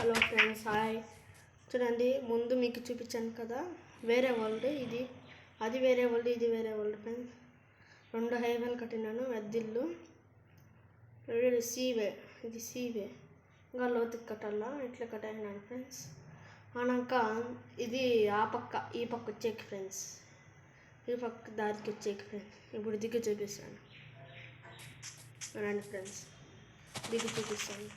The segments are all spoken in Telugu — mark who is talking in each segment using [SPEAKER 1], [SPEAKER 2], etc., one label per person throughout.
[SPEAKER 1] Hello friends, hi. చూడండి, ముందు మీకు చూపించాను కదా, వేరే వరల్డ్ ఇది. అది వేరే వరల్డ్, ఇది వేరే వరల్డ్ ఫ్రెండ్స్. 2 హైవేలు కట్టినాను, అద్దిల్లు. సీవే, ఇది సీవే. ఇంకా లోతుకి కట్టాలా, ఇట్లా కట్టాను ఫ్రెండ్స్. అన్నాక ఇది ఈ పక్క వచ్చేకి ఫ్రెండ్స్, ఈ పక్క దారికి వచ్చేకి ఫ్రెండ్స్. ఇప్పుడు దిగ్గు చూపిస్తాను రండి ఫ్రెండ్స్, దిగ్గు చూపిస్తాను.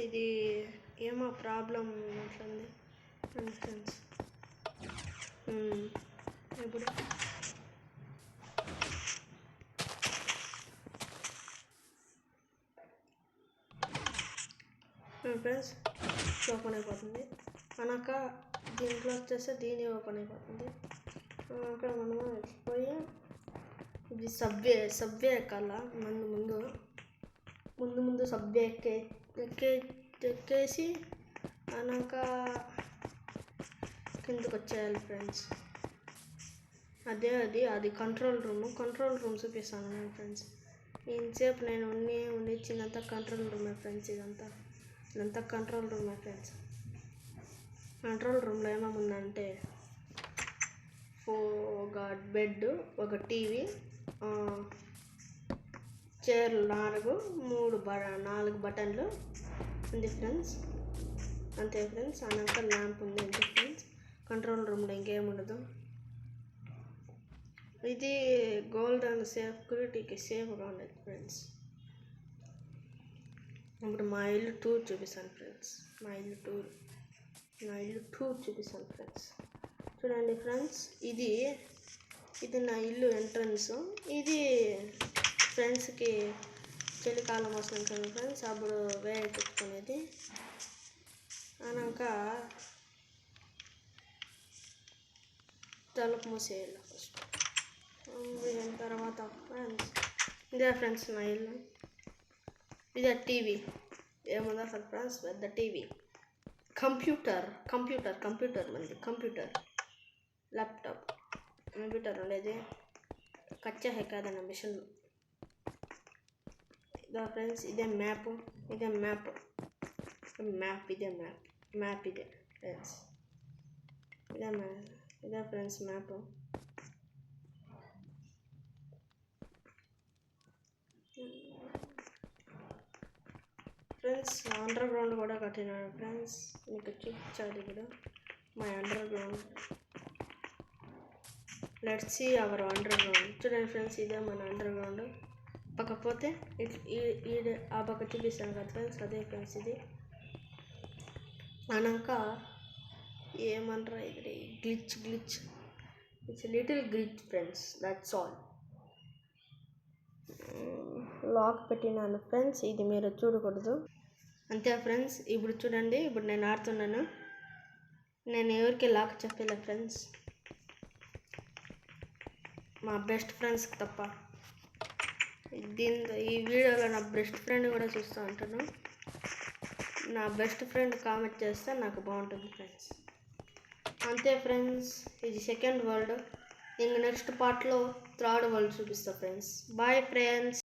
[SPEAKER 1] ఇది ఏమో ప్రాబ్లం అట్లుంది ఫ్రెండ్స్. ఇప్పుడు ఫ్రెండ్స్ ఓపెన్ అయిపోతుంది. అన్నాక దీంట్లో వచ్చేస్తే దీని ఓపెన్ అయిపోతుంది. అక్కడ మనము పోయి ఇది సబ్వే ఎక్కాల. ముందు సబ్వే ఎక్కేసి అన్నాక కిందకు వచ్చేయాలి ఫ్రెండ్స్. అది కంట్రోల్ రూమ్ చూపిస్తాను నేను ఫ్రెండ్స్. ఇంతసేపు నేను ఉండిచ్చినంత కంట్రోల్ రూమే ఫ్రెండ్స్. ఇదంతా కంట్రోల్ రూమే ఫ్రెండ్స్. కంట్రోల్ రూమ్లో ఏమేముందంటే ఒక బెడ్, ఒక టీవీ, చైర్లు 4 బటన్లు ఉంది ఫ్రెండ్స్. అంతే ఫ్రెండ్స్. అన్నాక ల్యాంప్ ఉంది అంతే ఫ్రెండ్స్. కంట్రోల్ రూమ్లో ఇంకేముండదు. ఇది గోల్డెన్ సెక్యూరిటీకి సేఫ్గా ఉండదు ఫ్రెండ్స్. ఇప్పుడు మా ఇల్లు టూర్ చూపిస్తాను ఫ్రెండ్స్. మా ఇల్లు టూర్ చూపిస్తాను ఫ్రెండ్స్. చూడండి ఫ్రెండ్స్, ఇది నా ఇల్లు ఎంట్రన్స్. ఇది ఫ్రెండ్స్కి చలికాలం వస్తుంది కదా ఫ్రెండ్స్, అప్పుడు వేడి పెట్టుకునేది. అన్నాక తలుపు మూసేయాలి ఫస్ట్. తర్వాత ఫ్రెండ్స్ ఇదే ఫ్రెండ్స్ నా ఇల్లు. ఇదే టీవీ. ఏముందా ఫ్రెండ్స్, పెద్ద టీవీ. కంప్యూటర్ మంది ల్యాప్టాప్ కంప్యూటర్ ఉండేది. కచ్చా హే కాదన్న మిషన్. ఇదే ఫ్రెండ్స్, ఇదే మ్యాప్ ఇదే ఫ్రెండ్స్. ఇదే friends map. Friends underground కూడా కట్టినాను ఫ్రెండ్స్. మీకు చూపించాలి ఇప్పుడు మా underground. Let's see our underground. చూడండి ఫ్రెండ్స్, ఇదే మన అండర్ గ్రౌండ్. పక్కపోతే ఆ పక్క చూపిస్తాను కదా ఫ్రెండ్స్, అదే ఫ్రెండ్స్ ఇది. అన్నాక ఏమంటారా ఇది glitch it's little glitch friends, that's all. Lock పెట్టినాను ఫ్రెండ్స్, ఇది మీరు చూడకూడదు అంతే ఫ్రెండ్స్. ఇప్పుడు చూడండి, ఇప్పుడు నేను ఆడుతున్నాను. నేను ఎవరికి లాక్ చెప్పలే ఫ్రెండ్స్, మా బెస్ట్ ఫ్రెండ్స్కి తప్ప. ఈ వీడియోలో నా బెస్ట్ ఫ్రెండ్ కూడా చూస్తూ ఉంటాను. నా బెస్ట్ ఫ్రెండ్ కామెంట్ చేస్తే నాకు బాగుంటుంది ఫ్రెండ్స్. అంతే ఫ్రెండ్స్, ఇది సెకండ్ వరల్డ్. ఇంక నెక్స్ట్ పార్ట్లో థర్డ్ వరల్డ్ చూపిస్తా ఫ్రెండ్స్. Bye friends.